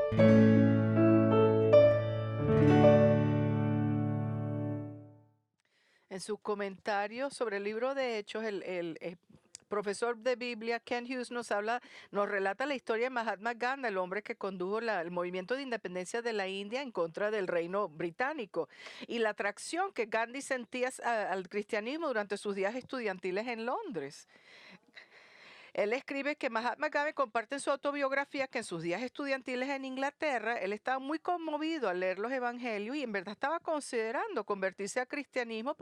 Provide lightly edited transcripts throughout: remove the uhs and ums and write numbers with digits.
En su comentario sobre el libro de Hechos, el profesor de Biblia, Ken Hughes, nos relata la historia de Mahatma Gandhi, el hombre que condujo el movimiento de independencia de la India en contra del reino británico, y la atracción que Gandhi sentía al cristianismo durante sus días estudiantiles en Londres. Él escribe que Mahatma Gandhi comparte en su autobiografía que en sus días estudiantiles en Inglaterra, él estaba muy conmovido al leer los evangelios y en verdad estaba considerando convertirse al cristianismo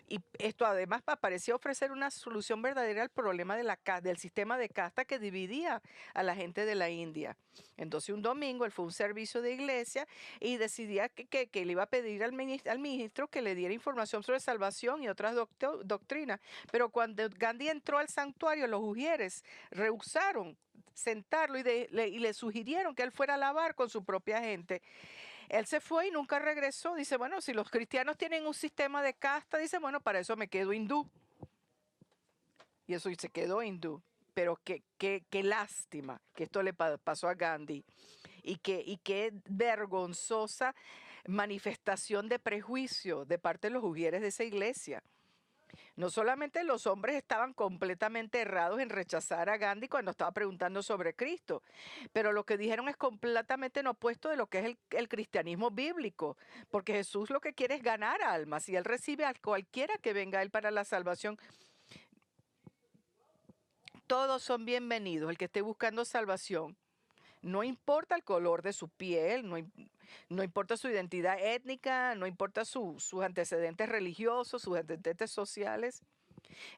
y esto además parecía ofrecer una solución verdadera al problema de del sistema de casta que dividía a la gente de la India. Entonces un domingo él fue a un servicio de iglesia y decidía que le iba a pedir al ministro que le diera información sobre salvación y otras doctrinas. Pero cuando Gandhi entró al santuario, los ujieres rehusaron sentarlo y le sugirieron que él fuera a alabar con su propia gente. Él se fue y nunca regresó. Dice, bueno, si los cristianos tienen un sistema de casta, dice, bueno, para eso me quedo hindú. Y eso se quedó hindú. Pero qué lástima que esto le pasó a Gandhi. Y qué vergonzosa manifestación de prejuicio de parte de los ujieres de esa iglesia. No solamente los hombres estaban completamente errados en rechazar a Gandhi cuando estaba preguntando sobre Cristo, pero lo que dijeron es completamente en opuesto de lo que es el cristianismo bíblico, porque Jesús lo que quiere es ganar almas y él recibe a cualquiera que venga a él para la salvación. Todos son bienvenidos, el que esté buscando salvación. No importa el color de su piel, no importa su identidad étnica, no importa sus antecedentes religiosos, sus antecedentes sociales.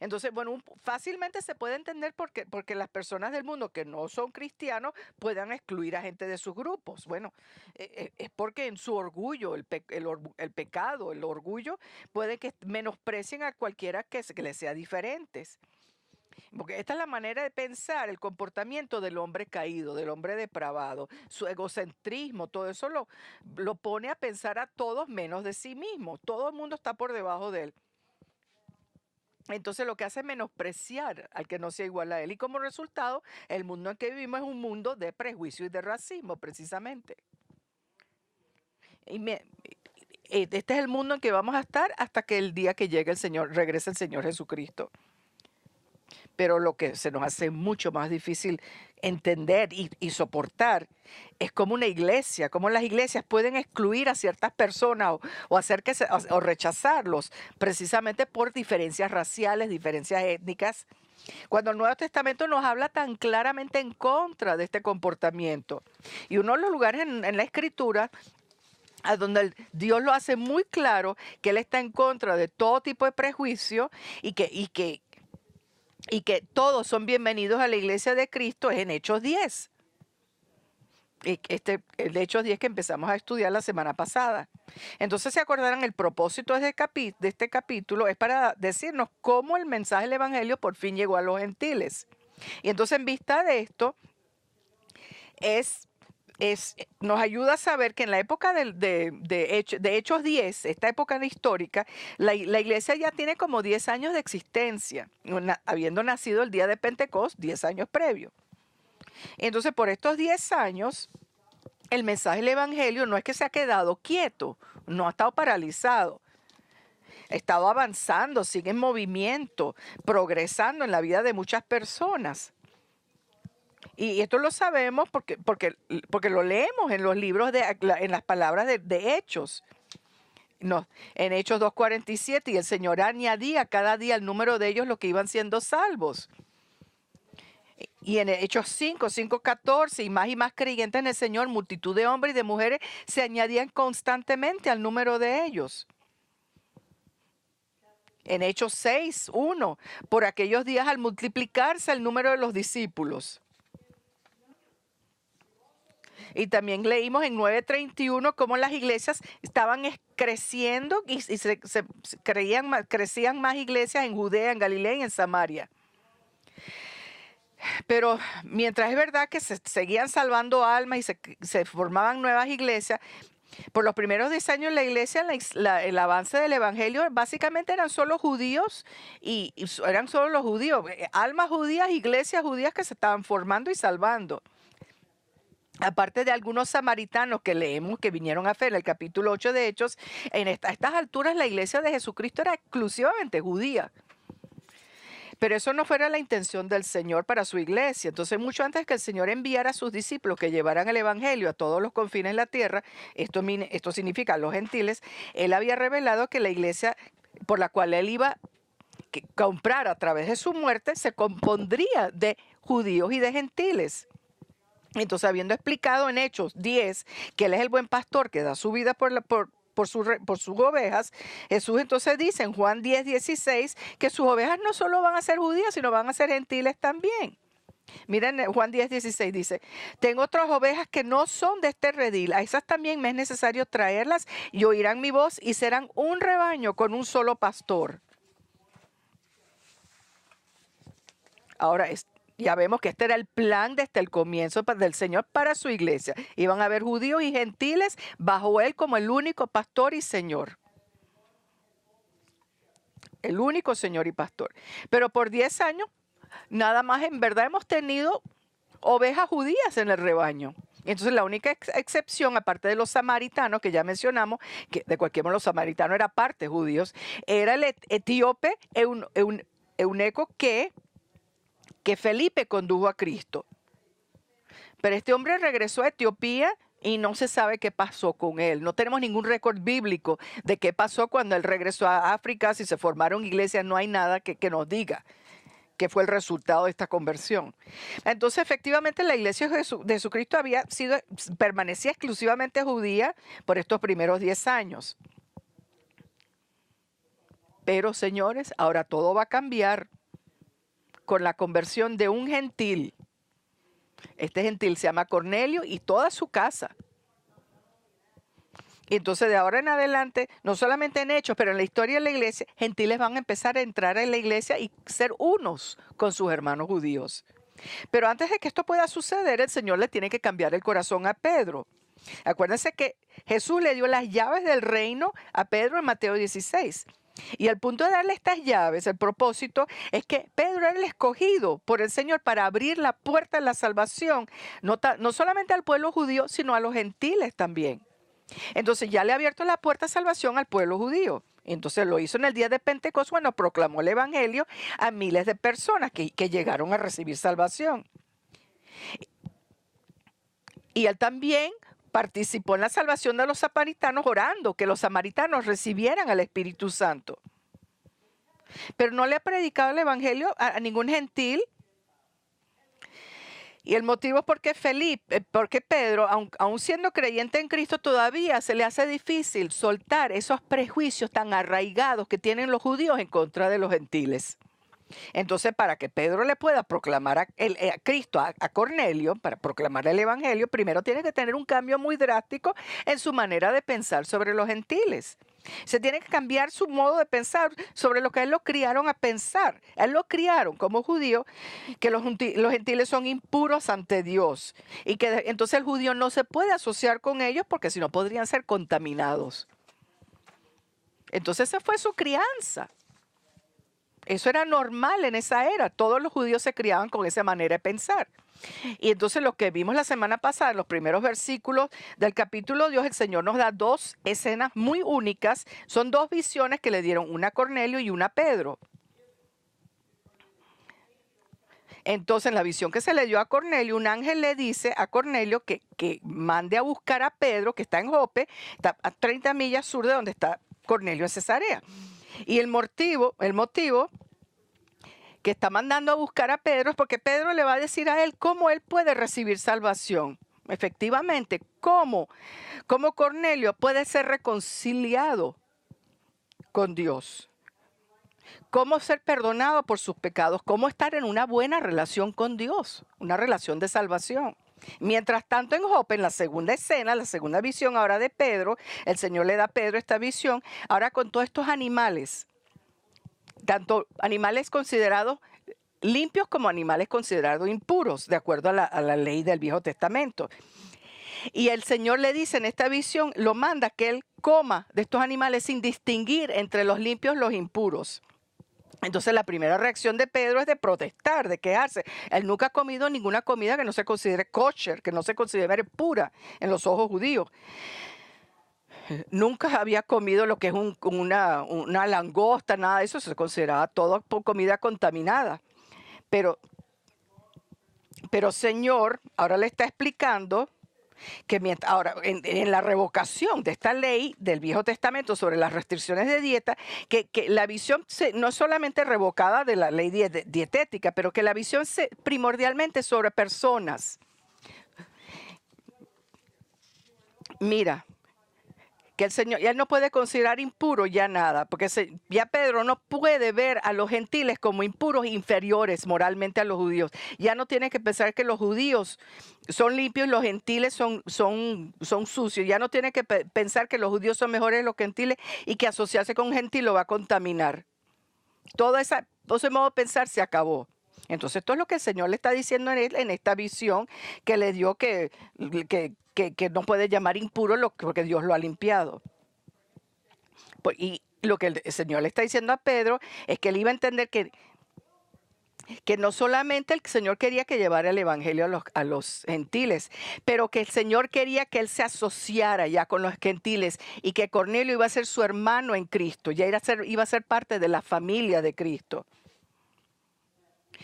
Entonces, bueno, fácilmente se puede entender porque las personas del mundo que no son cristianos puedan excluir a gente de sus grupos. Bueno, es porque en su orgullo, el pecado, el orgullo, puede que menosprecien a cualquiera que les sea diferentes. Porque esta es la manera de pensar, el comportamiento del hombre caído, del hombre depravado, su egocentrismo, todo eso lo pone a pensar a todos menos de sí mismo. Todo el mundo está por debajo de él. Entonces lo que hace es menospreciar al que no sea igual a él. Y como resultado, el mundo en que vivimos es un mundo de prejuicio y de racismo, precisamente. Y este es el mundo en que vamos a estar hasta que el día que llegue el Señor, regrese el Señor Jesucristo. Pero lo que se nos hace mucho más difícil entender y soportar es como una iglesia, como las iglesias pueden excluir a ciertas personas o rechazarlos precisamente por diferencias raciales, diferencias étnicas, cuando el Nuevo Testamento nos habla tan claramente en contra de este comportamiento. Y uno de los lugares en la Escritura a donde Dios lo hace muy claro que Él está en contra de todo tipo de prejuicio y que todos son bienvenidos a la iglesia de Cristo es en Hechos 10. El Hechos 10 que empezamos a estudiar la semana pasada. Entonces se acordarán, el propósito de este capítulo es para decirnos cómo el mensaje del Evangelio por fin llegó a los gentiles. Y entonces en vista de esto, nos ayuda a saber que en la época de Hechos 10, esta época histórica, la iglesia ya tiene como 10 años de existencia, habiendo nacido el día de Pentecostés, 10 años previo. Entonces, por estos 10 años, el mensaje del Evangelio no es que se ha quedado quieto, no ha estado paralizado. Ha estado avanzando, sigue en movimiento, progresando en la vida de muchas personas. Y esto lo sabemos porque lo leemos en los libros, en las palabras de Hechos. No, en Hechos 2:47, y el Señor añadía cada día el número de ellos los que iban siendo salvos. Y en Hechos 5:14, y más creyentes en el Señor, multitud de hombres y de mujeres se añadían constantemente al número de ellos. En Hechos 6:1, por aquellos días al multiplicarse el número de los discípulos. Y también leímos en 9:31 cómo las iglesias estaban creciendo y crecían más iglesias en Judea, en Galilea y en Samaria. Pero mientras es verdad que se seguían salvando almas y se formaban nuevas iglesias, por los primeros 10 años la iglesia, el avance del evangelio, básicamente eran solo judíos y eran solo los judíos, almas judías, iglesias judías que se estaban formando y salvando. aparte de algunos samaritanos que leemos que vinieron a fe en el capítulo 8 de Hechos, a estas alturas la iglesia de Jesucristo era exclusivamente judía. Pero eso no fuera la intención del Señor para su iglesia. Entonces, mucho antes que el Señor enviara a sus discípulos que llevaran el evangelio a todos los confines de la tierra, esto significa a los gentiles, Él había revelado que la iglesia por la cual Él iba a comprar a través de su muerte se compondría de judíos y de gentiles. Entonces, habiendo explicado en Hechos 10 que Él es el buen pastor que da su vida por sus ovejas, Jesús entonces dice en Juan 10:16 que sus ovejas no solo van a ser judías, sino van a ser gentiles también. Miren, Juan 10:16 dice, tengo otras ovejas que no son de este redil, a esas también me es necesario traerlas y oirán mi voz y serán un rebaño con un solo pastor. Ahora, ya vemos que este era el plan desde el comienzo del Señor para su iglesia. Iban a haber judíos y gentiles bajo Él como el único pastor y Señor. El único Señor y pastor. Pero por 10 años, nada más en verdad hemos tenido ovejas judías en el rebaño. Entonces la única excepción, aparte de los samaritanos, que ya mencionamos, que de cualquier modo los samaritanos eran parte judíos, era el etíope eunuco que Felipe condujo a Cristo. Pero este hombre regresó a Etiopía y no se sabe qué pasó con él. No tenemos ningún récord bíblico de qué pasó cuando él regresó a África, si se formaron iglesias, no hay nada que nos diga qué fue el resultado de esta conversión. Entonces, efectivamente, la iglesia de Jesucristo permanecía exclusivamente judía por estos primeros 10 años. Pero, señores, ahora todo va a cambiar con la conversión de un gentil. Este gentil se llama Cornelio y toda su casa. Y entonces de ahora en adelante, no solamente en Hechos, pero en la historia de la iglesia, gentiles van a empezar a entrar en la iglesia y ser unos con sus hermanos judíos. Pero antes de que esto pueda suceder, el Señor le tiene que cambiar el corazón a Pedro. Acuérdense que Jesús le dio las llaves del reino a Pedro en Mateo 16. Y el punto de darle estas llaves, el propósito, es que Pedro era el escogido por el Señor para abrir la puerta de la salvación, no solamente al pueblo judío, sino a los gentiles también. Entonces ya le ha abierto la puerta de salvación al pueblo judío. Entonces lo hizo en el día de Pentecostés cuando proclamó el evangelio a miles de personas que llegaron a recibir salvación. Y él también participó en la salvación de los samaritanos orando que los samaritanos recibieran al Espíritu Santo. Pero no le ha predicado el evangelio a ningún gentil. Y el motivo es porque Pedro, aun siendo creyente en Cristo, todavía se le hace difícil soltar esos prejuicios tan arraigados que tienen los judíos en contra de los gentiles. Entonces, para que Pedro le pueda proclamar a Cristo a Cornelio, para proclamar el evangelio, primero tiene que tener un cambio muy drástico en su manera de pensar sobre los gentiles. Se tiene que cambiar su modo de pensar sobre lo que a él lo criaron a pensar. A él lo criaron como judío, que los gentiles son impuros ante Dios y que entonces el judío no se puede asociar con ellos porque si no podrían ser contaminados. Entonces esa fue su crianza. Eso era normal en esa era. Todos los judíos se criaban con esa manera de pensar. Y entonces lo que vimos la semana pasada, en los primeros versículos del capítulo 2, el Señor nos da dos escenas muy únicas. Son dos visiones que le dieron, una a Cornelio y una a Pedro. Entonces, en la visión que se le dio a Cornelio, un ángel le dice a Cornelio que mande a buscar a Pedro, que está en Jope, está a 30 millas sur de donde está Cornelio en Cesarea. Y el motivo que está mandando a buscar a Pedro es porque Pedro le va a decir a él cómo él puede recibir salvación. Efectivamente, cómo Cornelio puede ser reconciliado con Dios. Cómo ser perdonado por sus pecados, cómo estar en una buena relación con Dios, una relación de salvación. Mientras tanto en Jope, en la segunda escena, la segunda visión ahora de Pedro, el Señor le da a Pedro esta visión, ahora con todos estos animales, tanto animales considerados limpios como animales considerados impuros, de acuerdo a la ley del Viejo Testamento. Y el Señor le dice en esta visión, lo manda que él coma de estos animales sin distinguir entre los limpios y los impuros. Entonces la primera reacción de Pedro es de protestar, de quejarse. Él nunca ha comido ninguna comida que no se considere kosher, que no se considere pura en los ojos judíos. Nunca había comido lo que es una langosta, nada de eso, se consideraba todo comida contaminada. Pero, pero Señor ahora le está explicando que ahora en la revocación de esta ley del Viejo Testamento sobre las restricciones de dieta, que la visión no es solamente revocada de la ley dietética, pero que la visión primordialmente sobre personas. Mira, que el Señor, ya él no puede considerar impuro ya nada, porque ya Pedro no puede ver a los gentiles como impuros inferiores moralmente a los judíos. Ya no tiene que pensar que los judíos son limpios y los gentiles son sucios. Ya no tiene que pensar que los judíos son mejores que los gentiles y que asociarse con un gentil lo va a contaminar. Todo ese modo de pensar se acabó. Entonces, esto es lo que el Señor le está diciendo en esta visión que le dio que no puede llamar impuro porque Dios lo ha limpiado. Y lo que el Señor le está diciendo a Pedro es que él iba a entender que no solamente el Señor quería que llevara el evangelio a los gentiles, pero que el Señor quería que él se asociara ya con los gentiles y que Cornelio iba a ser su hermano en Cristo, ya iba a ser parte de la familia de Cristo.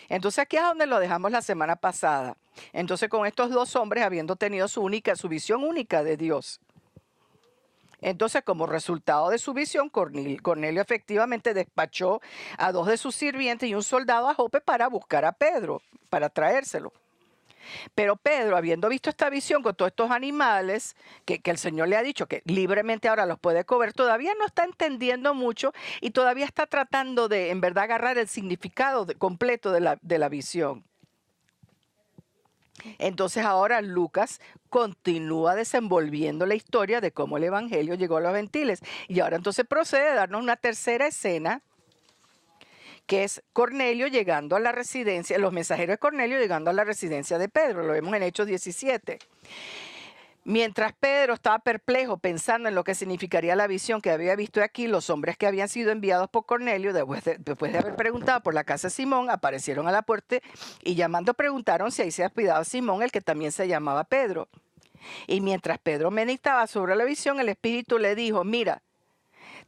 Entonces aquí es donde lo dejamos la semana pasada. Entonces con estos dos hombres habiendo tenido su visión única de Dios. Entonces, como resultado de su visión, Cornelio efectivamente despachó a 2 de sus sirvientes y un soldado a Jope para buscar a Pedro, para traérselo. Pero Pedro, habiendo visto esta visión con todos estos animales, que el Señor le ha dicho que libremente ahora los puede comer, todavía no está entendiendo mucho y todavía está tratando de, en verdad, agarrar el significado completo de la visión. Entonces ahora Lucas continúa desenvolviendo la historia de cómo el evangelio llegó a los gentiles. Y ahora entonces procede a darnos una tercera escena, que es Cornelio llegando a la residencia, los mensajeros de Cornelio llegando a la residencia de Pedro. Lo vemos en Hechos 17. Mientras Pedro estaba perplejo pensando en lo que significaría la visión que había visto aquí, los hombres que habían sido enviados por Cornelio, después de haber preguntado por la casa de Simón, aparecieron a la puerta y llamando preguntaron si ahí se hospedaba Simón, el que también se llamaba Pedro. Y mientras Pedro meditaba sobre la visión, el Espíritu le dijo: mira,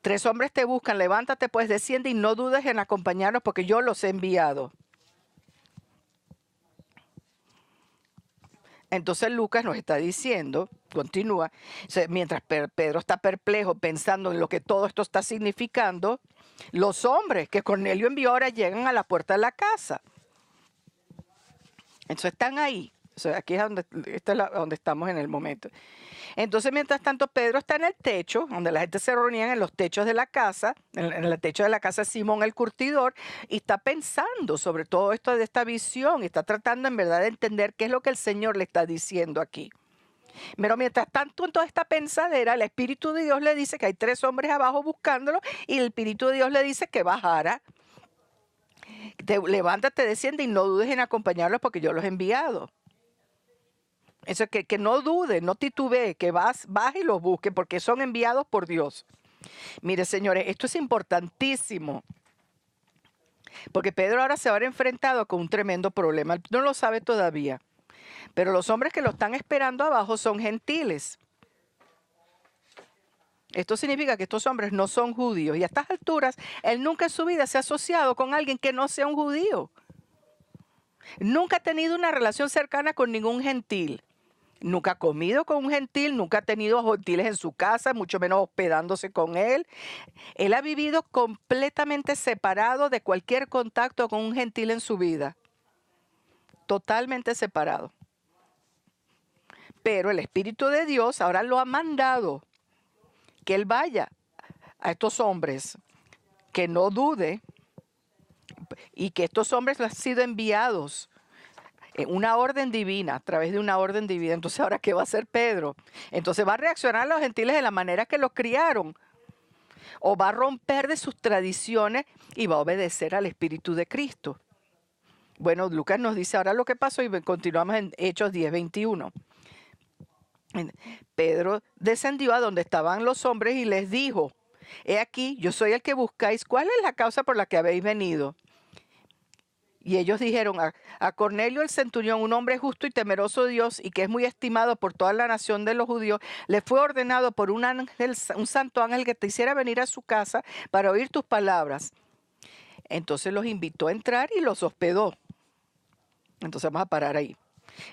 3 hombres te buscan, levántate pues, desciende y no dudes en acompañarnos porque yo los he enviado. Entonces Lucas nos está diciendo, continúa, mientras Pedro está perplejo pensando en lo que todo esto está significando, los hombres que Cornelio envió ahora llegan a la puerta de la casa. Entonces están ahí. O sea, aquí es donde estamos en el momento. Entonces, mientras tanto, Pedro está en el techo, donde la gente se reunía en los techos de la casa, en el techo de la casa de Simón el curtidor, y está pensando sobre todo esto de esta visión, y está tratando en verdad de entender qué es lo que el Señor le está diciendo aquí. Pero mientras tanto, en toda esta pensadera, el Espíritu de Dios le dice que hay 3 hombres abajo buscándolo, y el Espíritu de Dios le dice que bajara. Levántate, desciende y no dudes en acompañarlos porque yo los he enviado. Eso que no dude, no titubee, que baje y los busque porque son enviados por Dios. Mire, señores, esto es importantísimo. Porque Pedro ahora se va a ver enfrentado con un tremendo problema. Él no lo sabe todavía. Pero los hombres que lo están esperando abajo son gentiles. Esto significa que estos hombres no son judíos. Y a estas alturas, él nunca en su vida se ha asociado con alguien que no sea un judío. Nunca ha tenido una relación cercana con ningún gentil. Nunca ha comido con un gentil, nunca ha tenido gentiles en su casa, mucho menos hospedándose con él. Él ha vivido completamente separado de cualquier contacto con un gentil en su vida. Totalmente separado. Pero el Espíritu de Dios ahora lo ha mandado que él vaya a estos hombres, que no dude, y que estos hombres han sido enviados una orden divina, a través de una orden divina. Entonces, ¿ahora qué va a hacer Pedro? Entonces va a reaccionar a los gentiles de la manera que los criaron, o va a romper de sus tradiciones y va a obedecer al Espíritu de Cristo. Bueno, Lucas nos dice ahora lo que pasó y continuamos en Hechos 10:21. Pedro descendió a donde estaban los hombres y les dijo: He aquí, yo soy el que buscáis. ¿Cuál es la causa por la que habéis venido? Y ellos dijeron a Cornelio el centurión, un hombre justo y temeroso de Dios y que es muy estimado por toda la nación de los judíos, le fue ordenado por un ángel, un santo ángel que te hiciera venir a su casa para oír tus palabras. Entonces los invitó a entrar y los hospedó. Entonces vamos a parar ahí.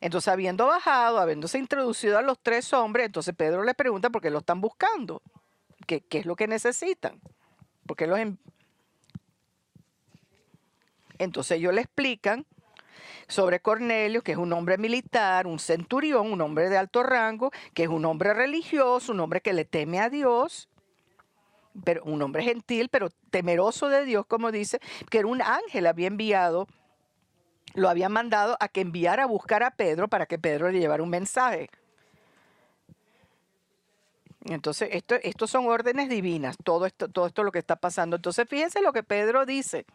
Entonces, habiendo bajado, habiéndose introducido a los tres hombres, entonces Pedro le pregunta por qué lo están buscando, qué es lo que necesitan, por qué Entonces ellos le explican sobre Cornelio, que es un hombre militar, un centurión, un hombre de alto rango, que es un hombre religioso, un hombre que le teme a Dios, pero un hombre gentil, pero temeroso de Dios, como dice, que era un ángel, había enviado, lo había mandado a que enviara a buscar a Pedro para que Pedro le llevara un mensaje. Entonces, esto son órdenes divinas, todo esto es lo que está pasando. Entonces, fíjense lo que Pedro dice.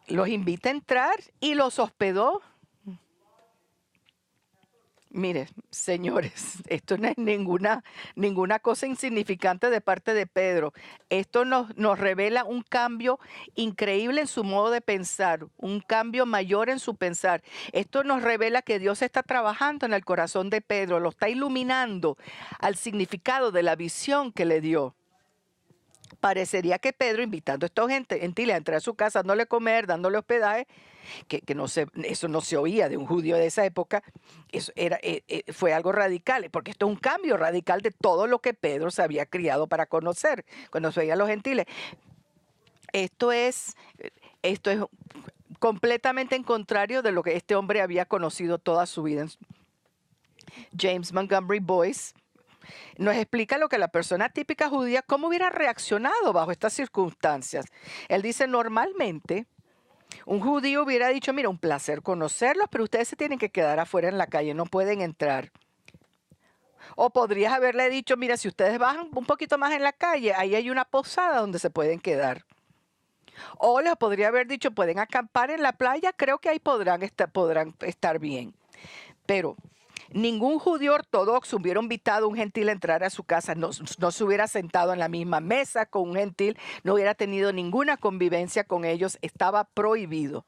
Los invita a entrar y los hospedó. Mire, señores, esto no es ninguna cosa insignificante de parte de Pedro. Esto nos revela un cambio increíble en su modo de pensar, un cambio mayor en su pensar. Esto nos revela que Dios está trabajando en el corazón de Pedro, lo está iluminando al significado de la visión que le dio. Parecería que Pedro, invitando a estos gentiles a entrar a su casa, dándole comer, dándole hospedaje, que eso no se oía de un judío de esa época, eso fue algo radical, porque esto es un cambio radical de todo lo que Pedro se había criado para conocer cuando se veía a los gentiles. Esto es completamente en contrario de lo que este hombre había conocido toda su vida. James Montgomery Boyce nos explica lo que la persona típica judía, cómo hubiera reaccionado bajo estas circunstancias. Él dice, normalmente, un judío hubiera dicho, mira, un placer conocerlos, pero ustedes se tienen que quedar afuera en la calle, no pueden entrar. O podrías haberle dicho, mira, si ustedes bajan un poquito más en la calle, ahí hay una posada donde se pueden quedar. O les podría haber dicho, pueden acampar en la playa, creo que ahí podrán estar bien. Pero ningún judío ortodoxo hubiera invitado a un gentil a entrar a su casa, no se hubiera sentado en la misma mesa con un gentil, no hubiera tenido ninguna convivencia con ellos, estaba prohibido.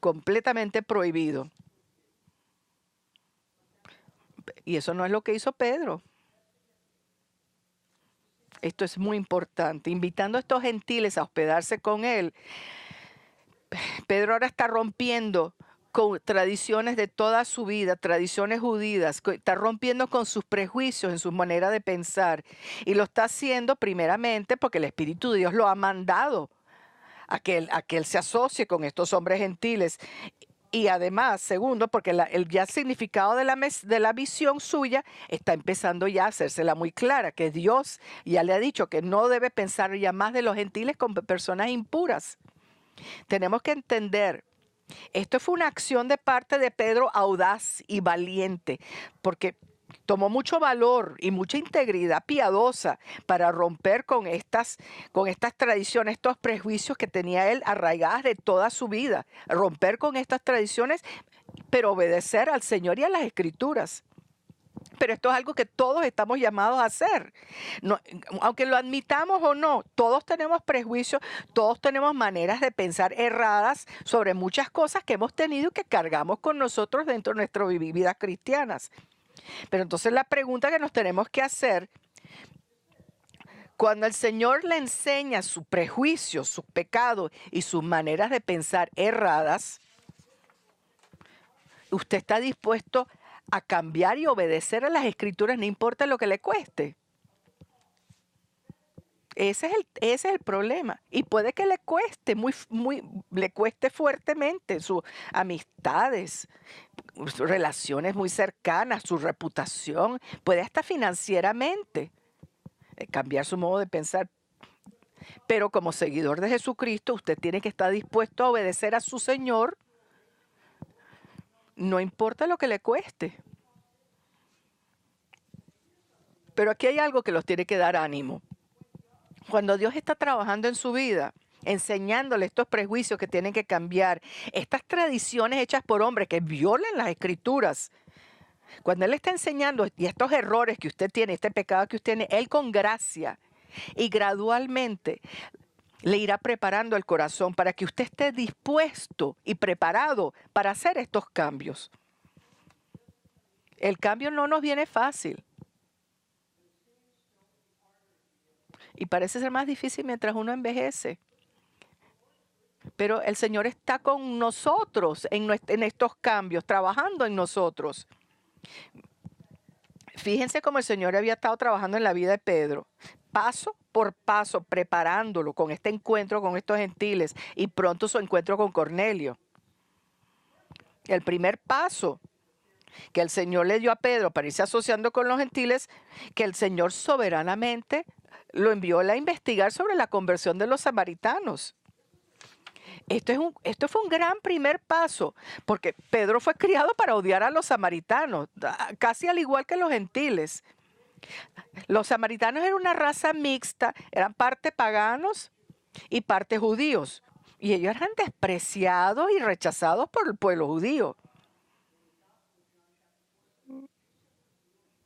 Completamente prohibido. Y eso no es lo que hizo Pedro. Esto es muy importante. Invitando a estos gentiles a hospedarse con él, Pedro ahora está rompiendo con tradiciones de toda su vida, tradiciones judías, está rompiendo con sus prejuicios en su manera de pensar. Y lo está haciendo primeramente porque el Espíritu de Dios lo ha mandado a que él se asocie con estos hombres gentiles. Y además, segundo, porque el ya significado de la visión suya está empezando ya a hacérsela muy clara, que Dios ya le ha dicho que no debe pensar ya más de los gentiles como personas impuras. Tenemos que entender, esto fue una acción de parte de Pedro audaz y valiente, porque tomó mucho valor y mucha integridad piadosa para romper con estas tradiciones, estos prejuicios que tenía él arraigadas de toda su vida. Romper con estas tradiciones, pero obedecer al Señor y a las Escrituras. Pero esto es algo que todos estamos llamados a hacer. No, aunque lo admitamos o no, todos tenemos prejuicios, todos tenemos maneras de pensar erradas sobre muchas cosas que hemos tenido y que cargamos con nosotros dentro de nuestras vidas cristianas. Pero entonces la pregunta que nos tenemos que hacer, cuando el Señor le enseña sus prejuicios, sus pecados y sus maneras de pensar erradas, ¿usted está dispuesto a cambiar y obedecer a las Escrituras, no importa lo que le cueste? Ese es el problema. Y puede que le cueste, le cueste fuertemente sus amistades, sus relaciones muy cercanas, su reputación, puede hasta financieramente cambiar su modo de pensar. Pero como seguidor de Jesucristo, usted tiene que estar dispuesto a obedecer a su Señor, no importa lo que le cueste. Pero aquí hay algo que los tiene que dar ánimo. Cuando Dios está trabajando en su vida, enseñándole estos prejuicios que tienen que cambiar, estas tradiciones hechas por hombres que violan las Escrituras, Cuando Él está enseñando y estos errores que usted tiene, este pecado que usted tiene, Él con gracia y gradualmente le irá preparando el corazón para que usted esté dispuesto y preparado para hacer estos cambios. El cambio no nos viene fácil. Y parece ser más difícil mientras uno envejece. Pero el Señor está con nosotros en estos cambios, trabajando en nosotros. Fíjense cómo el Señor había estado trabajando en la vida de Pedro, paso por paso, preparándolo con este encuentro con estos gentiles y pronto su encuentro con Cornelio. El primer paso que el Señor le dio a Pedro para irse asociando con los gentiles, que el Señor soberanamente lo envió a investigar sobre la conversión de los samaritanos. Esto fue un gran primer paso, porque Pedro fue criado para odiar a los samaritanos, casi al igual que los gentiles. Los samaritanos eran una raza mixta, eran parte paganos y parte judíos, y ellos eran despreciados y rechazados por el pueblo judío.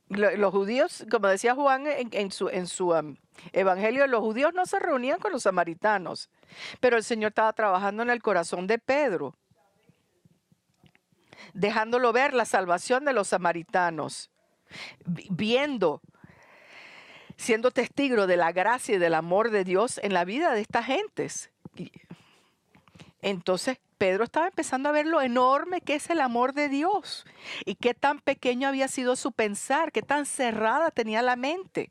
Los judíos, como decía Juan en su evangelio, los judíos no se reunían con los samaritanos, pero el Señor estaba trabajando en el corazón de Pedro, dejándolo ver la salvación de los samaritanos, viendo, siendo testigo de la gracia y del amor de Dios en la vida de estas gentes. Entonces Pedro estaba empezando a ver lo enorme que es el amor de Dios y qué tan pequeño había sido su pensar, qué tan cerrada tenía la mente.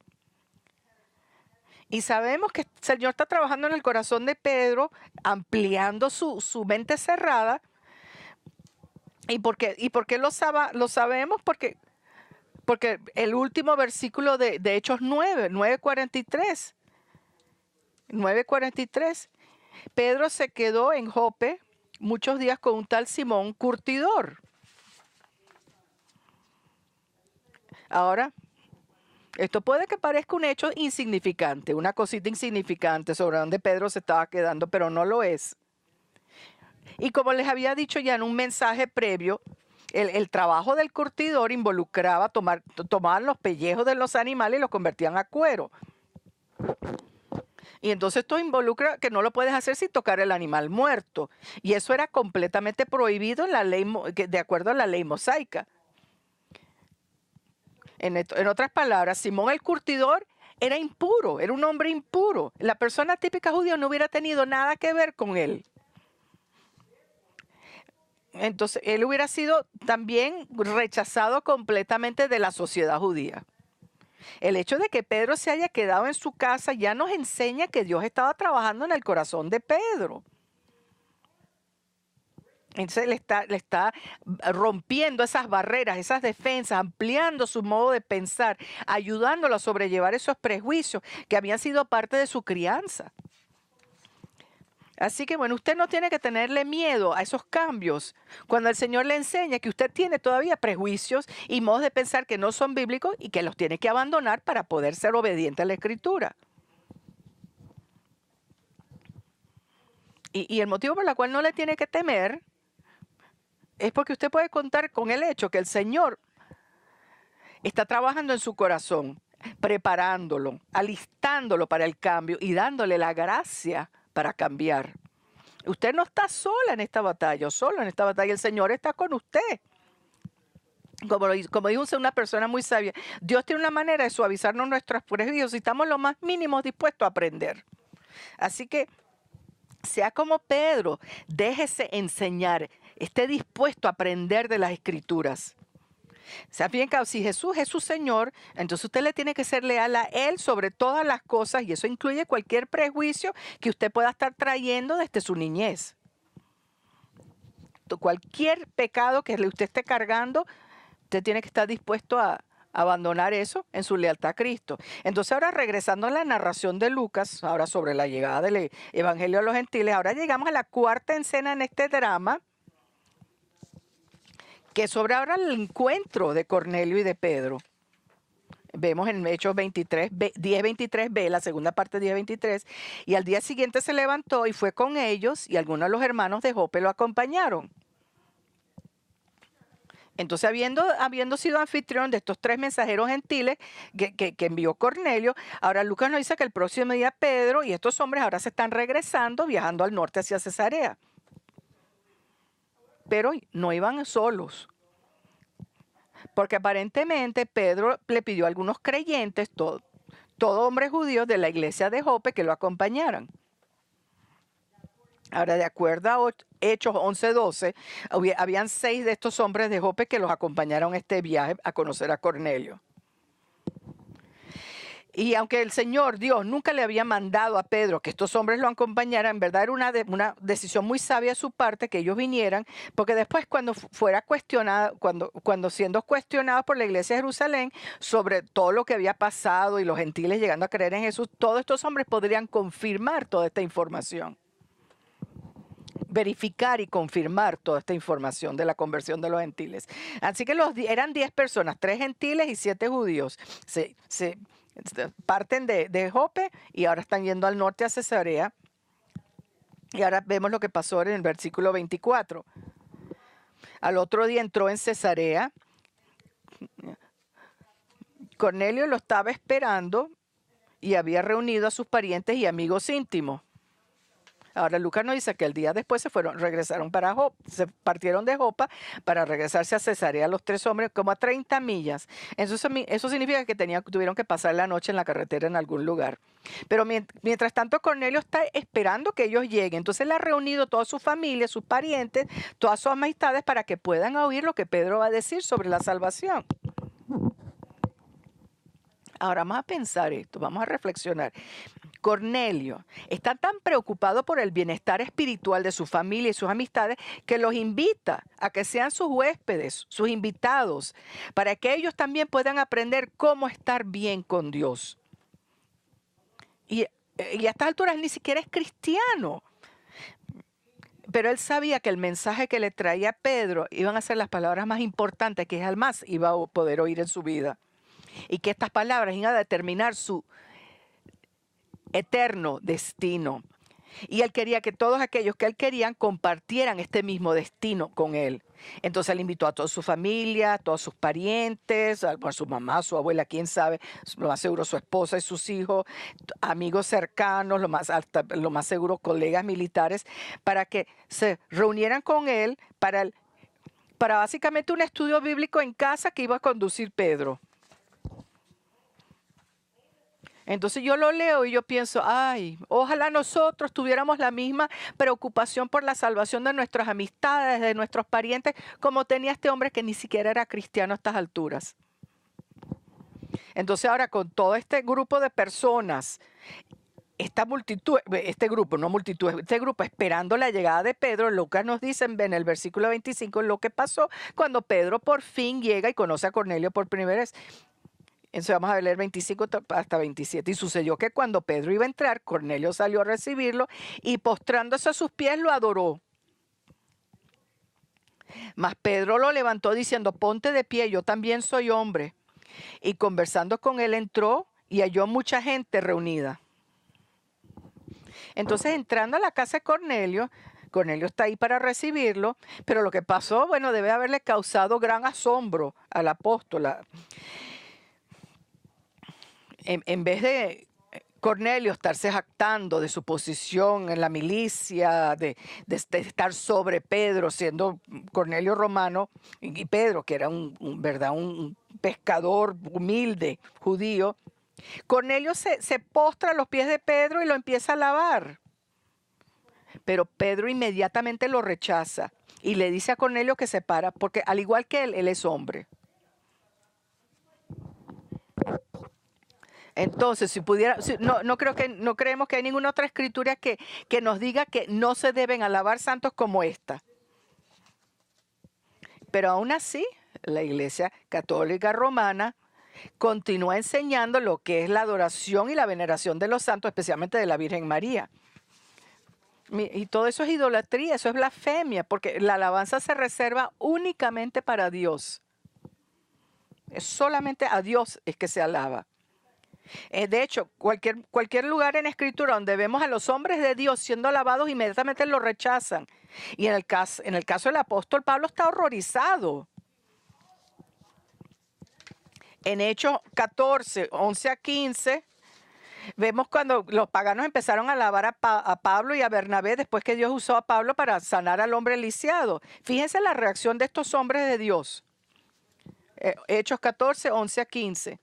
Y sabemos que el Señor está trabajando en el corazón de Pedro, ampliando su mente cerrada. ¿Y por qué lo sabemos? Porque el último versículo de Hechos 9:43. Pedro se quedó en Jope muchos días con un tal Simón curtidor. Ahora, esto puede que parezca un hecho insignificante, una cosita insignificante sobre donde Pedro se estaba quedando, pero no lo es. Y como les había dicho ya en un mensaje previo, el trabajo del curtidor involucraba tomaban los pellejos de los animales y los convertían a cuero. Y entonces esto involucra que no lo puedes hacer sin tocar el animal muerto. Y eso era completamente prohibido en la ley, de acuerdo a la ley mosaica. En otras palabras, Simón el curtidor era impuro, era un hombre impuro. La persona típica judía no hubiera tenido nada que ver con él. Entonces, él hubiera sido también rechazado completamente de la sociedad judía. El hecho de que Pedro se haya quedado en su casa ya nos enseña que Dios estaba trabajando en el corazón de Pedro. Entonces le está rompiendo esas barreras, esas defensas, ampliando su modo de pensar, ayudándolo a sobrellevar esos prejuicios que habían sido parte de su crianza. Así que bueno, usted no tiene que tenerle miedo a esos cambios cuando el Señor le enseña que usted tiene todavía prejuicios y modos de pensar que no son bíblicos y que los tiene que abandonar para poder ser obediente a la Escritura. Y el motivo por el cual no le tiene que temer es porque usted puede contar con el hecho que el Señor está trabajando en su corazón, preparándolo, alistándolo para el cambio y dándole la gracia para cambiar. Usted no está sola en esta batalla, o solo en esta batalla. El Señor está con usted. Como dijo una persona muy sabia, Dios tiene una manera de suavizarnos nuestros prejuicios y estamos lo más mínimo dispuestos a aprender. Así que, sea como Pedro, déjese enseñar, esté dispuesto a aprender de las Escrituras. ¿Se fíjense? Si Jesús es su Señor, entonces usted le tiene que ser leal a Él sobre todas las cosas y eso incluye cualquier prejuicio que usted pueda estar trayendo desde su niñez. Cualquier pecado que usted esté cargando, usted tiene que estar dispuesto a abandonar eso en su lealtad a Cristo. Entonces ahora regresando a la narración de Lucas, ahora sobre la llegada del Evangelio a los gentiles, ahora llegamos a la cuarta escena en este drama, que sobre ahora el encuentro de Cornelio y de Pedro. Vemos en Hechos 10:23b, la segunda parte de 10:23, y al día siguiente se levantó y fue con ellos, y algunos de los hermanos de Jope lo acompañaron. Entonces, habiendo sido anfitrión de estos 3 mensajeros gentiles que envió Cornelio, ahora Lucas nos dice que el próximo día Pedro y estos hombres ahora se están regresando, viajando al norte hacia Cesarea. Pero no iban solos, porque aparentemente Pedro le pidió a algunos creyentes, todo hombre judío de la iglesia de Jope, que lo acompañaran. Ahora, de acuerdo a Hechos 11:12, habían 6 de estos hombres de Jope que los acompañaron en este viaje a conocer a Cornelio. Y aunque el Señor Dios nunca le había mandado a Pedro que estos hombres lo acompañaran, en verdad era una decisión muy sabia de su parte que ellos vinieran, porque después cuando fuera cuestionado, cuando siendo cuestionados por la iglesia de Jerusalén sobre todo lo que había pasado y los gentiles llegando a creer en Jesús, todos estos hombres podrían confirmar toda esta información. Verificar y confirmar toda esta información de la conversión de los gentiles. Así que eran 10 personas, 3 gentiles y 7 judíos. Parten de Jope y ahora están yendo al norte a Cesarea. Y ahora vemos lo que pasó en el versículo 24. Al otro día entró en Cesarea. Cornelio lo estaba esperando y había reunido a sus parientes y amigos íntimos. Ahora Lucas nos dice que el día después regresaron para Jopa, se partieron de Jopa para regresarse a Cesarea los 3 hombres como a 30 millas. Eso significa que tuvieron que pasar la noche en la carretera en algún lugar. Pero mientras tanto Cornelio está esperando que ellos lleguen. Entonces él ha reunido toda su familia, sus parientes, todas sus amistades para que puedan oír lo que Pedro va a decir sobre la salvación. Ahora vamos a pensar esto, vamos a reflexionar. Cornelio está tan preocupado por el bienestar espiritual de su familia y sus amistades que los invita a que sean sus huéspedes, sus invitados, para que ellos también puedan aprender cómo estar bien con Dios. Y a estas alturas ni siquiera es cristiano. Pero él sabía que el mensaje que le traía Pedro iban a ser las palabras más importantes que jamás iba a poder oír en su vida. Y que estas palabras iban a determinar su eterno destino. Y él quería que todos aquellos que él querían compartieran este mismo destino con él. Entonces él invitó a toda su familia, a todos sus parientes, a su mamá, a su abuela, quién sabe, lo más seguro su esposa y sus hijos, amigos cercanos, lo más seguro colegas militares, para que se reunieran con él para básicamente un estudio bíblico en casa que iba a conducir Pedro. Entonces yo lo leo y yo pienso, ay, ojalá nosotros tuviéramos la misma preocupación por la salvación de nuestras amistades, de nuestros parientes, como tenía este hombre que ni siquiera era cristiano a estas alturas. Entonces ahora con todo este grupo de personas, este grupo esperando la llegada de Pedro, Lucas nos dice en el versículo 25 lo que pasó cuando Pedro por fin llega y conoce a Cornelio por primera vez. Entonces vamos a leer 25 hasta 27. Y sucedió que cuando Pedro iba a entrar, Cornelio salió a recibirlo y postrándose a sus pies lo adoró. Mas Pedro lo levantó diciendo, ponte de pie, yo también soy hombre. Y conversando con él entró y halló mucha gente reunida. Entonces entrando a la casa de Cornelio está ahí para recibirlo, pero lo que pasó, bueno, debe haberle causado gran asombro al apóstol. En vez de Cornelio estarse jactando de su posición en la milicia, de estar sobre Pedro, siendo Cornelio romano, y Pedro, que era un pescador humilde, judío, Cornelio se postra a los pies de Pedro y lo empieza a alabar. Pero Pedro inmediatamente lo rechaza y le dice a Cornelio que se para, porque al igual que él es hombre. Entonces, no creemos que hay ninguna otra escritura que nos diga que no se deben alabar santos como esta. Pero aún así, la Iglesia Católica Romana continúa enseñando lo que es la adoración y la veneración de los santos, especialmente de la Virgen María. Y todo eso es idolatría, eso es blasfemia, porque la alabanza se reserva únicamente para Dios. Es solamente a Dios es que se alaba. De hecho, cualquier lugar en Escritura donde vemos a los hombres de Dios siendo alabados, inmediatamente lo rechazan. Y en el caso del apóstol Pablo está horrorizado. En Hechos 14, 11 a 15, vemos cuando los paganos empezaron a alabar a Pablo y a Bernabé después que Dios usó a Pablo para sanar al hombre lisiado. Fíjense la reacción de estos hombres de Dios. Hechos 14, 11 a 15.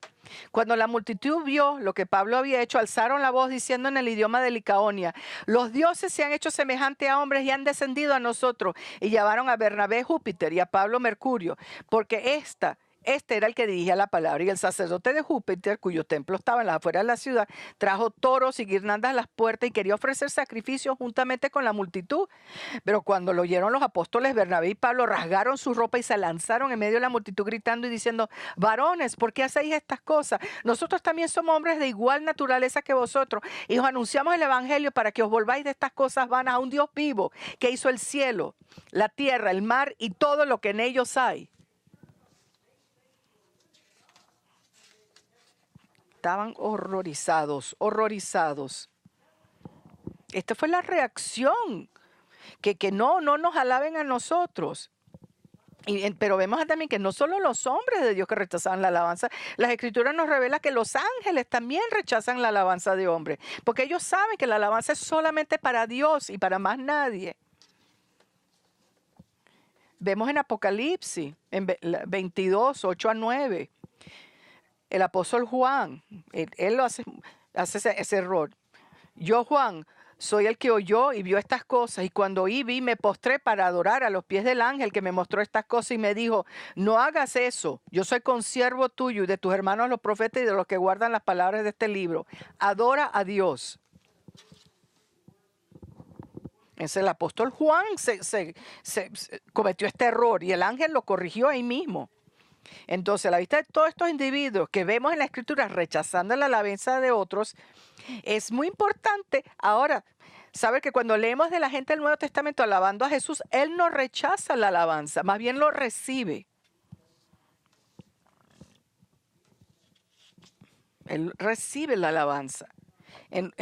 Cuando la multitud vio lo que Pablo había hecho, alzaron la voz diciendo en el idioma de Licaonia: los dioses se han hecho semejantes a hombres y han descendido a nosotros. Y llamaron a Bernabé Júpiter y a Pablo Mercurio, porque este era el que dirigía la palabra. Y el sacerdote de Júpiter, cuyo templo estaba en las afueras de la ciudad, trajo toros y guirnaldas a las puertas y quería ofrecer sacrificios juntamente con la multitud. Pero cuando lo oyeron los apóstoles, Bernabé y Pablo rasgaron su ropa y se lanzaron en medio de la multitud gritando y diciendo: varones, ¿por qué hacéis estas cosas? Nosotros también somos hombres de igual naturaleza que vosotros y os anunciamos el evangelio para que os volváis de estas cosas vanas a un Dios vivo que hizo el cielo, la tierra, el mar y todo lo que en ellos hay. Estaban horrorizados, horrorizados. Esta fue la reacción, que no nos alaben a nosotros. Pero vemos también que no solo los hombres de Dios que rechazaban la alabanza, las escrituras nos revelan que los ángeles también rechazan la alabanza de hombres, porque ellos saben que la alabanza es solamente para Dios y para más nadie. Vemos en Apocalipsis, en 22, 8 a 9, el apóstol Juan, él lo hace ese error. Yo, Juan, soy el que oyó y vio estas cosas, y cuando oí, vi, me postré para adorar a los pies del ángel que me mostró estas cosas y me dijo: no hagas eso, yo soy consiervo tuyo y de tus hermanos los profetas y de los que guardan las palabras de este libro. Adora a Dios. Entonces el apóstol Juan se cometió este error y el ángel lo corrigió ahí mismo. Entonces, a la vista de todos estos individuos que vemos en la escritura rechazando la alabanza de otros, es muy importante ahora saber que cuando leemos de la gente del Nuevo Testamento alabando a Jesús, Él no rechaza la alabanza, más bien lo recibe. Él recibe la alabanza. En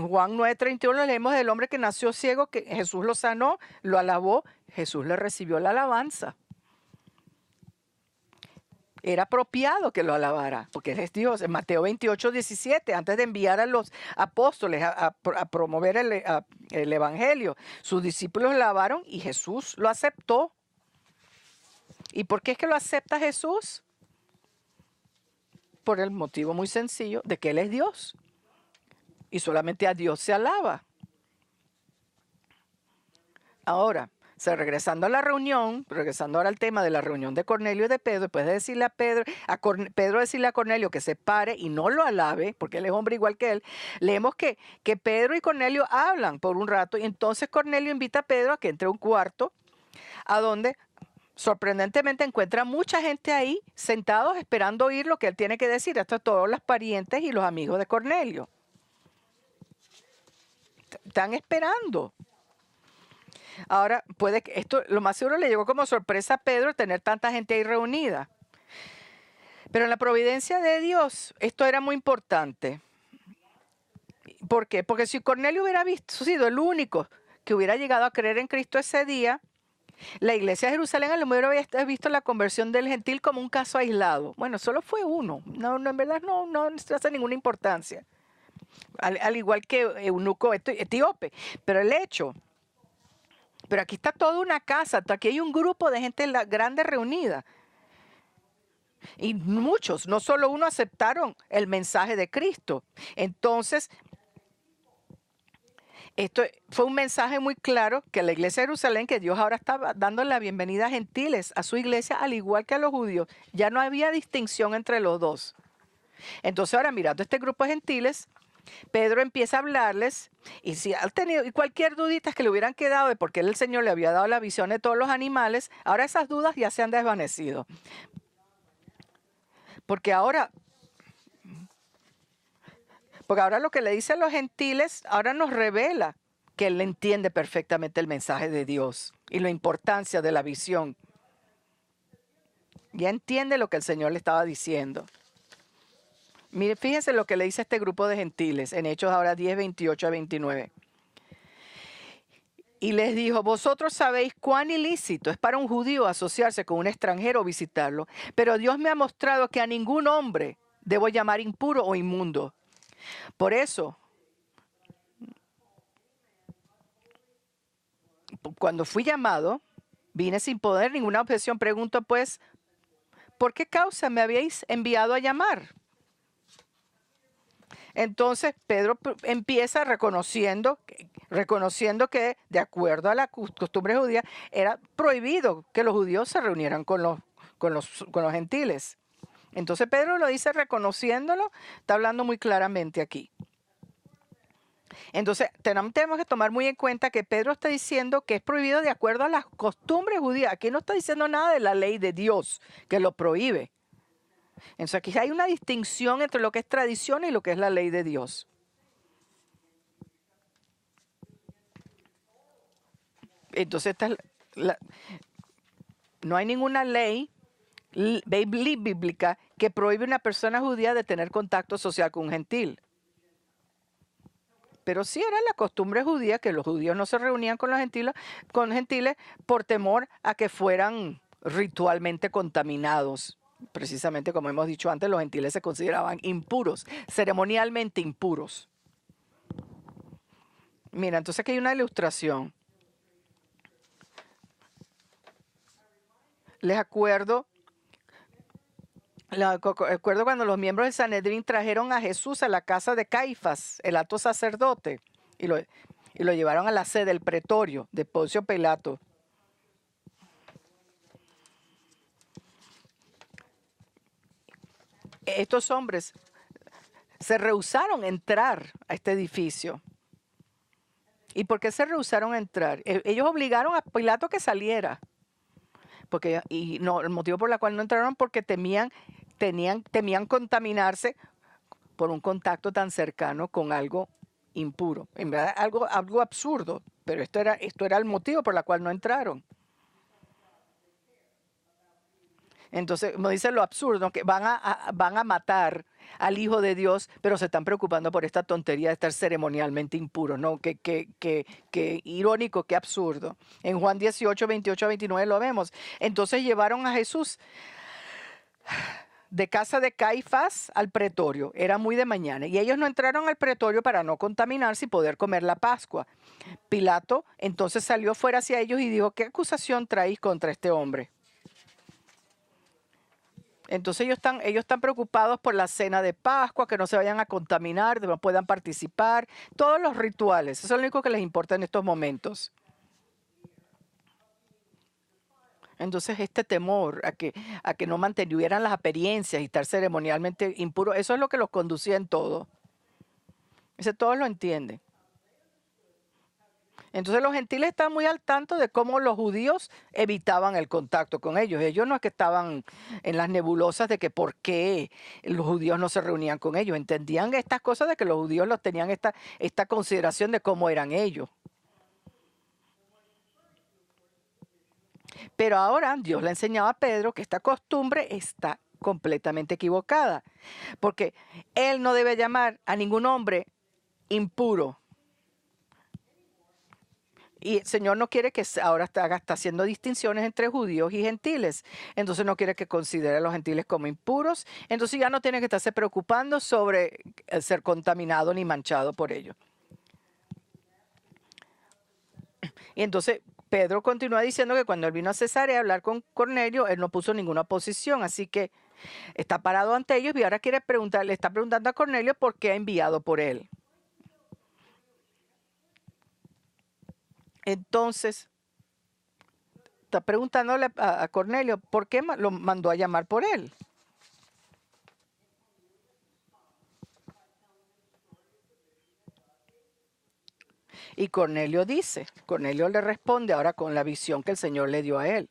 Juan 9:31 leemos del hombre que nació ciego, que Jesús lo sanó, lo alabó, Jesús le recibió la alabanza. Era apropiado que lo alabara, porque Él es Dios. En Mateo 28:17, antes de enviar a los apóstoles a promover el evangelio, sus discípulos lo alabaron y Jesús lo aceptó. ¿Y por qué es que lo acepta Jesús? Por el motivo muy sencillo de que Él es Dios. Y solamente a Dios se alaba. Ahora, regresando a la reunión, regresando ahora al tema de la reunión de Cornelio y de Pedro, después de decirle a Pedro decirle a Cornelio que se pare y no lo alabe, porque él es hombre igual que él, leemos que Pedro y Cornelio hablan por un rato, y entonces Cornelio invita a Pedro a que entre a un cuarto, a donde sorprendentemente encuentra mucha gente ahí, sentados esperando oír lo que él tiene que decir. Hasta todos los parientes y los amigos de Cornelio están esperando. Ahora, puede que esto, lo más seguro le llegó como sorpresa a Pedro tener tanta gente ahí reunida. Pero en la providencia de Dios, esto era muy importante. ¿Por qué? Porque si Cornelio hubiera sido el único que hubiera llegado a creer en Cristo ese día, la iglesia de Jerusalén a lo mejor había visto la conversión del gentil como un caso aislado. Bueno, solo fue uno. No, en verdad no hace ninguna importancia. Al igual que eunuco etíope. Pero el hecho... Pero aquí está toda una casa, aquí hay un grupo de gente grande reunida. Y muchos, no solo uno, aceptaron el mensaje de Cristo. Entonces, esto fue un mensaje muy claro que la iglesia de Jerusalén, que Dios ahora estaba dando la bienvenida a gentiles a su iglesia, al igual que a los judíos. Ya no había distinción entre los dos. Entonces ahora, mirando este grupo de gentiles, Pedro empieza a hablarles, y si han tenido cualquier dudita que le hubieran quedado de por qué el Señor le había dado la visión de todos los animales, ahora esas dudas ya se han desvanecido. Porque ahora lo que le dice a los gentiles, ahora nos revela que él entiende perfectamente el mensaje de Dios y la importancia de la visión. Ya entiende lo que el Señor le estaba diciendo. Mire, fíjense lo que le dice este grupo de gentiles en Hechos ahora 10, 28 a 29. Y les dijo, vosotros sabéis cuán ilícito es para un judío asociarse con un extranjero o visitarlo, pero Dios me ha mostrado que a ningún hombre debo llamar impuro o inmundo. Por eso, cuando fui llamado, vine sin poder ninguna objeción. Pregunto pues, ¿por qué causa me habéis enviado a llamar? Entonces Pedro empieza reconociendo que de acuerdo a la costumbre judía era prohibido que los judíos se reunieran con los gentiles. Entonces Pedro lo dice reconociéndolo, está hablando muy claramente aquí. Entonces tenemos que tomar muy en cuenta que Pedro está diciendo que es prohibido de acuerdo a las costumbres judías. Aquí no está diciendo nada de la ley de Dios que lo prohíbe. Entonces aquí hay una distinción entre lo que es tradición y lo que es la ley de Dios. Entonces no hay ninguna ley bíblica que prohíbe a una persona judía de tener contacto social con un gentil. Pero sí era la costumbre judía que los judíos no se reunían con los gentiles por temor a que fueran ritualmente contaminados. Precisamente como hemos dicho antes, los gentiles se consideraban impuros, ceremonialmente impuros. Mira, entonces aquí hay una ilustración. Les acuerdo cuando los miembros del Sanedrín trajeron a Jesús a la casa de Caifás, el alto sacerdote, y lo llevaron a la sede del pretorio de Poncio Pilato. Estos hombres se rehusaron a entrar a este edificio. ¿Y por qué se rehusaron a entrar? Ellos obligaron a Pilato que saliera. El motivo por el cual no entraron porque temían contaminarse por un contacto tan cercano con algo impuro. En verdad, algo absurdo, pero esto era el motivo por el cual no entraron. Entonces, como dice lo absurdo, que van a matar al Hijo de Dios, pero se están preocupando por esta tontería de estar ceremonialmente impuros, ¿no? Qué irónico, qué absurdo. En Juan 18, 28 a 29 lo vemos. Entonces llevaron a Jesús de casa de Caifás al pretorio. Era muy de mañana. Y ellos no entraron al pretorio para no contaminarse y poder comer la Pascua. Pilato entonces salió fuera hacia ellos y dijo, ¿qué acusación traéis contra este hombre? Entonces ellos están preocupados por la cena de Pascua, que no se vayan a contaminar, que no puedan participar, todos los rituales. Eso es lo único que les importa en estos momentos. Entonces este temor a que no mantuvieran las apariencias y estar ceremonialmente impuros, eso es lo que los conducía en todo. Todos lo entienden. Entonces los gentiles están muy al tanto de cómo los judíos evitaban el contacto con ellos. Ellos no es que estaban en las nebulosas de que por qué los judíos no se reunían con ellos. Entendían estas cosas de que los judíos los tenían esta consideración de cómo eran ellos. Pero ahora Dios le enseñaba a Pedro que esta costumbre está completamente equivocada. Porque él no debe llamar a ningún hombre impuro. Y el Señor no quiere que ahora está haciendo distinciones entre judíos y gentiles. Entonces no quiere que considere a los gentiles como impuros. Entonces ya no tiene que estarse preocupando sobre el ser contaminado ni manchado por ello. Y entonces Pedro continúa diciendo que cuando él vino a Cesarea a hablar con Cornelio, él no puso ninguna oposición. Así que está parado ante ellos y ahora le está preguntando a Cornelio por qué ha enviado por él. Entonces, está preguntándole a Cornelio por qué lo mandó a llamar por él. Y Cornelio le responde ahora con la visión que el Señor le dio a él.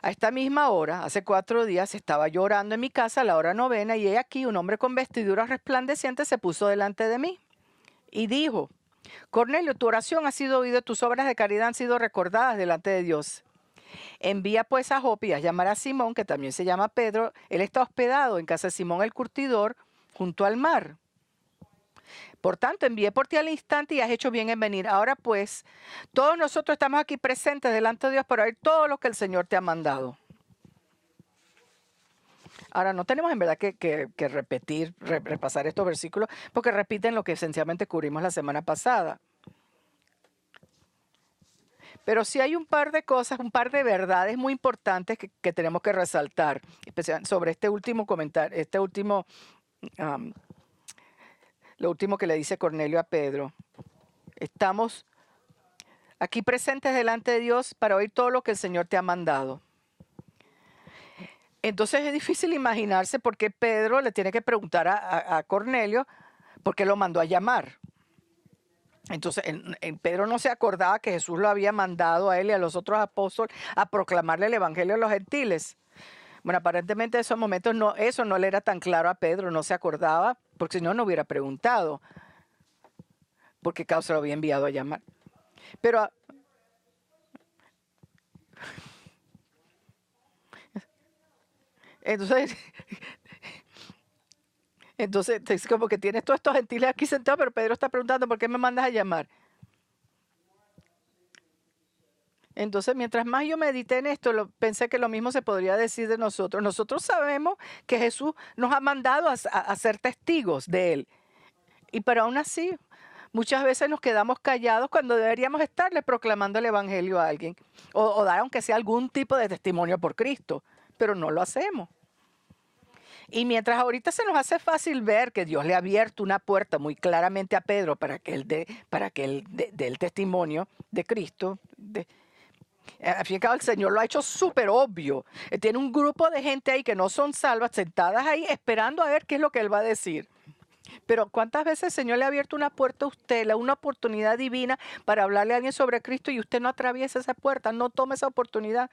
A esta misma hora, hace 4 días, estaba yo orando en mi casa a la hora 9 y he aquí un hombre con vestiduras resplandecientes se puso delante de mí y dijo, Cornelio, tu oración ha sido oída, tus obras de caridad han sido recordadas delante de Dios. Envía pues a Jope a llamar a Simón, que también se llama Pedro. Él está hospedado en casa de Simón el curtidor, junto al mar. Por tanto, envié por ti al instante y has hecho bien en venir. Ahora pues, todos nosotros estamos aquí presentes delante de Dios para oír todo lo que el Señor te ha mandado. Ahora, no tenemos en verdad que repetir, repasar estos versículos, porque repiten lo que esencialmente cubrimos la semana pasada. Pero sí hay un par de cosas, un par de verdades muy importantes que tenemos que resaltar, especialmente sobre este último comentario, lo último que le dice Cornelio a Pedro. Estamos aquí presentes delante de Dios para oír todo lo que el Señor te ha mandado. Entonces es difícil imaginarse por qué Pedro le tiene que preguntar a Cornelio por qué lo mandó a llamar. Entonces Pedro no se acordaba que Jesús lo había mandado a él y a los otros apóstoles a proclamarle el evangelio a los gentiles. Bueno, aparentemente en esos momentos eso no le era tan claro a Pedro, no se acordaba, porque si no, no hubiera preguntado por qué causa lo había enviado a llamar. Pero entonces es como que tienes todos estos gentiles aquí sentados, pero Pedro está preguntando por qué me mandas a llamar. Entonces, mientras más yo medité en esto, pensé que lo mismo se podría decir de nosotros. Nosotros sabemos que Jesús nos ha mandado a ser testigos de Él. Pero aún así, muchas veces nos quedamos callados cuando deberíamos estarle proclamando el Evangelio a alguien. O dar aunque sea algún tipo de testimonio por Cristo. Pero no lo hacemos. Y mientras ahorita se nos hace fácil ver que Dios le ha abierto una puerta muy claramente a Pedro para que él dé el testimonio de Cristo, al fin y al cabo, el Señor lo ha hecho súper obvio. Tiene un grupo de gente ahí que no son salvas, sentadas ahí esperando a ver qué es lo que Él va a decir. Pero ¿cuántas veces el Señor le ha abierto una puerta a usted, una oportunidad divina para hablarle a alguien sobre Cristo y usted no atraviesa esa puerta, no toma esa oportunidad?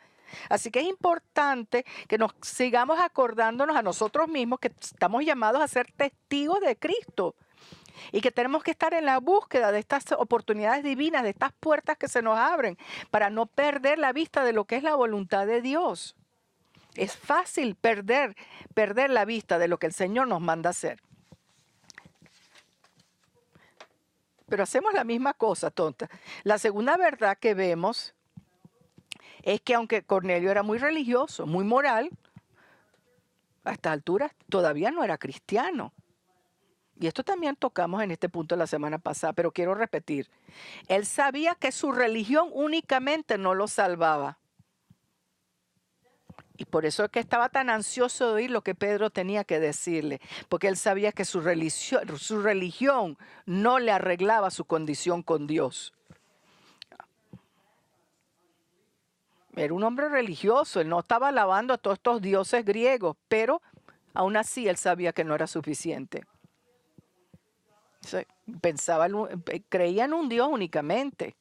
Así que es importante que nos sigamos acordándonos a nosotros mismos que estamos llamados a ser testigos de Cristo. Y que tenemos que estar en la búsqueda de estas oportunidades divinas, de estas puertas que se nos abren, para no perder la vista de lo que es la voluntad de Dios. Es fácil perder la vista de lo que el Señor nos manda hacer. Pero hacemos la misma cosa, tonta. La segunda verdad que vemos es que aunque Cornelio era muy religioso, muy moral, a estas alturas todavía no era cristiano. Y esto también tocamos en este punto la semana pasada, pero quiero repetir. Él sabía que su religión únicamente no lo salvaba. Y por eso es que estaba tan ansioso de oír lo que Pedro tenía que decirle, porque él sabía que su religión no le arreglaba su condición con Dios. Era un hombre religioso, él no estaba alabando a todos estos dioses griegos, pero aún así él sabía que no era suficiente. Creía en un Dios únicamente,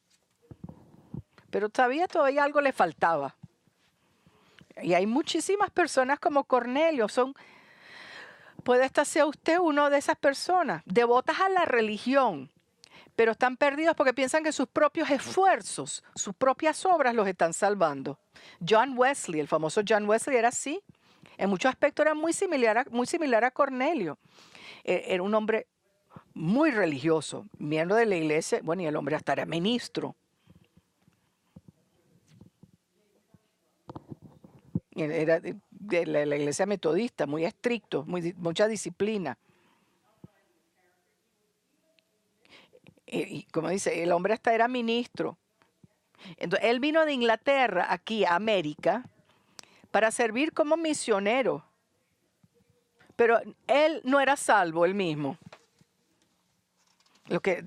pero todavía algo le faltaba. Y hay muchísimas personas como Cornelio, puede estar sea usted uno de esas personas, devotas a la religión, pero están perdidos porque piensan que sus propios esfuerzos, sus propias obras los están salvando. John Wesley, el famoso John Wesley, era así. En muchos aspectos era muy similar a Cornelio. Era un hombre muy religioso, miembro de la iglesia, bueno, y el hombre hasta era ministro. Era de la iglesia metodista, muy estricto, mucha disciplina. Y como dice, el hombre hasta era ministro. Entonces, él vino de Inglaterra aquí a América para servir como misionero. Pero él no era salvo él mismo. Lo que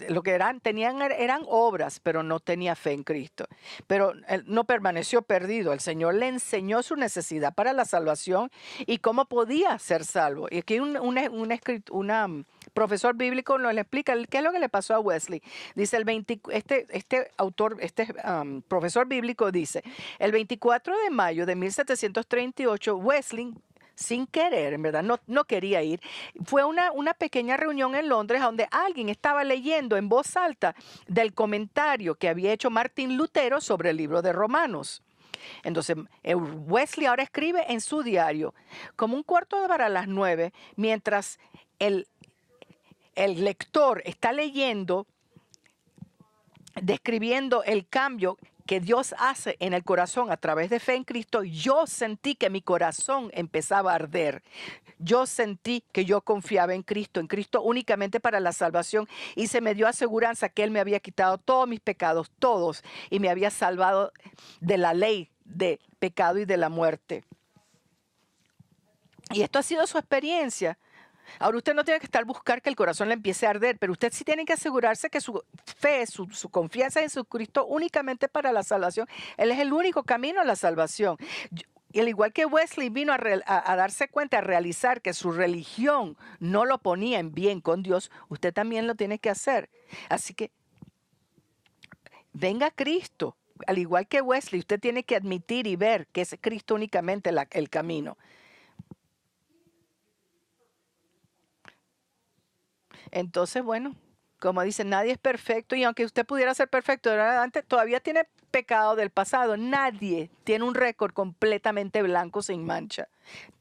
tenían eran obras, pero no tenía fe en Cristo. Pero él no permaneció perdido. El Señor le enseñó su necesidad para la salvación y cómo podía ser salvo. Y aquí un profesor bíblico nos le explica qué es lo que le pasó a Wesley. Dice, profesor bíblico dice, el 24 de mayo de 1738, Wesley, sin querer, en verdad, no quería ir. Fue una pequeña reunión en Londres donde alguien estaba leyendo en voz alta del comentario que había hecho Martín Lutero sobre el libro de Romanos. Entonces, Wesley ahora escribe en su diario, como 9:15, mientras el el lector está leyendo, describiendo el cambio que Dios hace en el corazón a través de fe en Cristo, yo sentí que mi corazón empezaba a arder. Yo sentí que yo confiaba en Cristo únicamente para la salvación, y se me dio aseguranza que Él me había quitado todos mis pecados, todos, y me había salvado de la ley de pecado y de la muerte. Y esto ha sido su experiencia. Ahora usted no tiene que estar buscar que el corazón le empiece a arder, pero usted sí tiene que asegurarse que su fe, su confianza en Jesucristo únicamente para la salvación. Él es el único camino a la salvación. Y al igual que Wesley vino a darse cuenta, a realizar que su religión no lo ponía en bien con Dios, usted también lo tiene que hacer. Así que venga Cristo. Al igual que Wesley, usted tiene que admitir y ver que es Cristo únicamente el camino. Entonces, bueno, como dicen, nadie es perfecto, y aunque usted pudiera ser perfecto de ahora en adelante, todavía tiene pecado del pasado. Nadie tiene un récord completamente blanco sin mancha.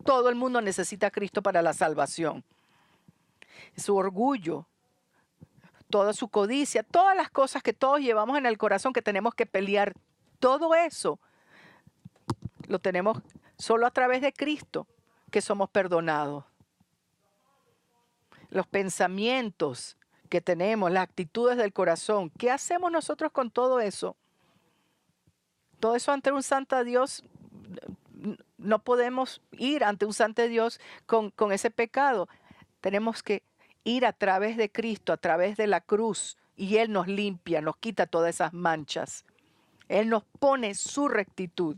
Todo el mundo necesita a Cristo para la salvación. Su orgullo, toda su codicia, todas las cosas que todos llevamos en el corazón que tenemos que pelear, todo eso lo tenemos solo a través de Cristo, que somos perdonados. Los pensamientos que tenemos, las actitudes del corazón, ¿qué hacemos nosotros con todo eso? Todo eso ante un santo Dios, no podemos ir ante un santo Dios con ese pecado. Tenemos que ir a través de Cristo, a través de la cruz, y Él nos limpia, nos quita todas esas manchas. Él nos pone su rectitud.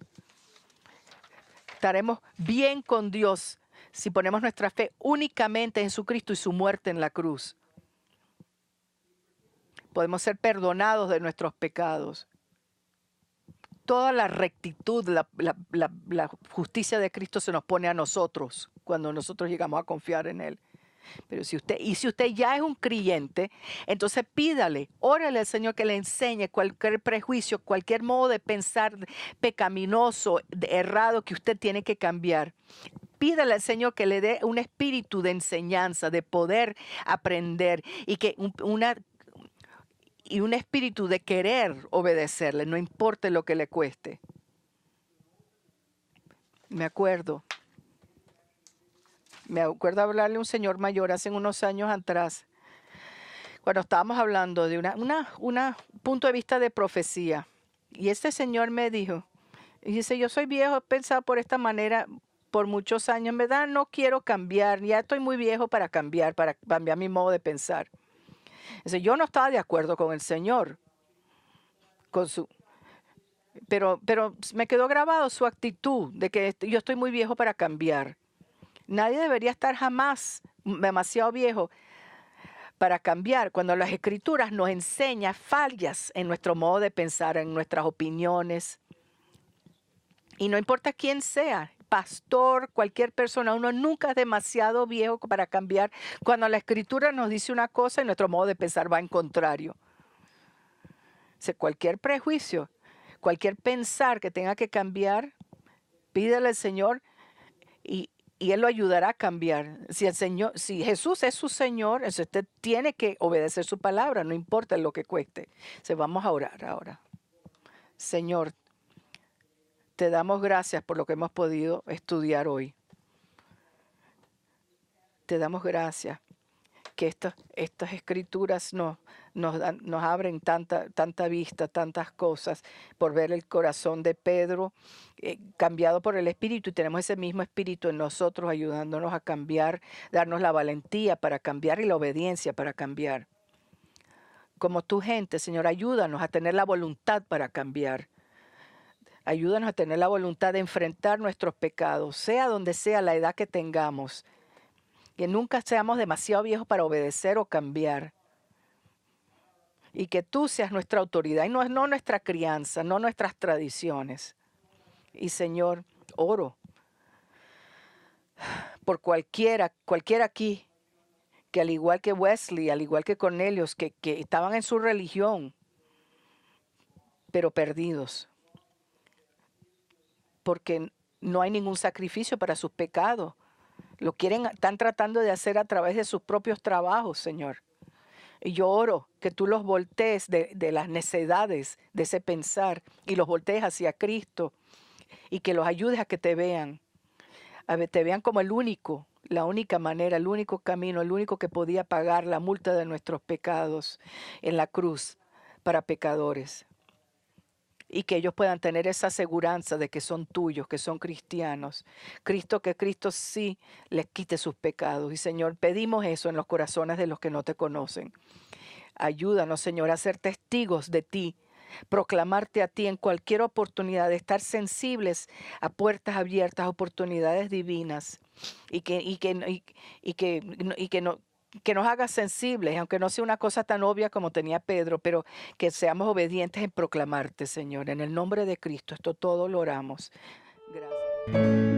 Estaremos bien con Dios si ponemos nuestra fe únicamente en Jesucristo y su muerte en la cruz. Podemos ser perdonados de nuestros pecados. Toda la rectitud, la justicia de Cristo se nos pone a nosotros cuando nosotros llegamos a confiar en Él. Pero si usted ya es un creyente, entonces pídale, órale al Señor que le enseñe cualquier prejuicio, cualquier modo de pensar pecaminoso, errado que usted tiene que cambiar. Pídale al Señor que le dé un espíritu de enseñanza, de poder aprender, y que un espíritu de querer obedecerle, no importa lo que le cueste. Me acuerdo hablarle a un señor mayor hace unos años atrás, cuando estábamos hablando de un punto de vista de profecía. Y este señor me dijo, y dice, yo soy viejo, he pensado por esta manera por muchos años, en verdad no quiero cambiar, ya estoy muy viejo para cambiar mi modo de pensar. Dice, yo no estaba de acuerdo con el Señor, pero me quedó grabado su actitud de que yo estoy muy viejo para cambiar. Nadie debería estar jamás demasiado viejo para cambiar cuando las Escrituras nos enseñan fallas en nuestro modo de pensar, en nuestras opiniones. Y no importa quién sea, pastor, cualquier persona, uno nunca es demasiado viejo para cambiar cuando la Escritura nos dice una cosa y nuestro modo de pensar va en contrario. O sea, cualquier prejuicio, cualquier pensar que tenga que cambiar, pídele al Señor y Él lo ayudará a cambiar. Si Jesús es su Señor, entonces usted tiene que obedecer su palabra, no importa lo que cueste. Entonces vamos a orar ahora. Señor, te damos gracias por lo que hemos podido estudiar hoy. Te damos gracias que estas escrituras nos abren tanta vista, tantas cosas, por ver el corazón de Pedro cambiado por el Espíritu, y tenemos ese mismo Espíritu en nosotros ayudándonos a cambiar, darnos la valentía para cambiar y la obediencia para cambiar. Como tu gente, Señor, ayúdanos a tener la voluntad para cambiar. Ayúdanos a tener la voluntad de enfrentar nuestros pecados, sea donde sea la edad que tengamos. Que nunca seamos demasiado viejos para obedecer o cambiar. Y que tú seas nuestra autoridad y no nuestra crianza, no nuestras tradiciones. Y Señor, oro por cualquiera aquí, que al igual que Wesley, al igual que Cornelius, que estaban en su religión, pero perdidos. Porque no hay ningún sacrificio para sus pecados. Están tratando de hacer a través de sus propios trabajos, Señor. Y yo oro que tú los voltees de las necedades de ese pensar y los voltees hacia Cristo y que los ayudes a que te vean, te vean como el único, la única manera, el único camino, el único que podía pagar la multa de nuestros pecados en la cruz para pecadores. Y que ellos puedan tener esa aseguranza de que son tuyos, que son cristianos. Que Cristo sí les quite sus pecados. Y Señor, pedimos eso en los corazones de los que no te conocen. Ayúdanos, Señor, a ser testigos de ti, proclamarte a ti en cualquier oportunidad, de estar sensibles a puertas abiertas, oportunidades divinas, y que nos haga sensibles, aunque no sea una cosa tan obvia como tenía Pedro, pero que seamos obedientes en proclamarte, Señor. En el nombre de Cristo, esto todo lo oramos. Gracias.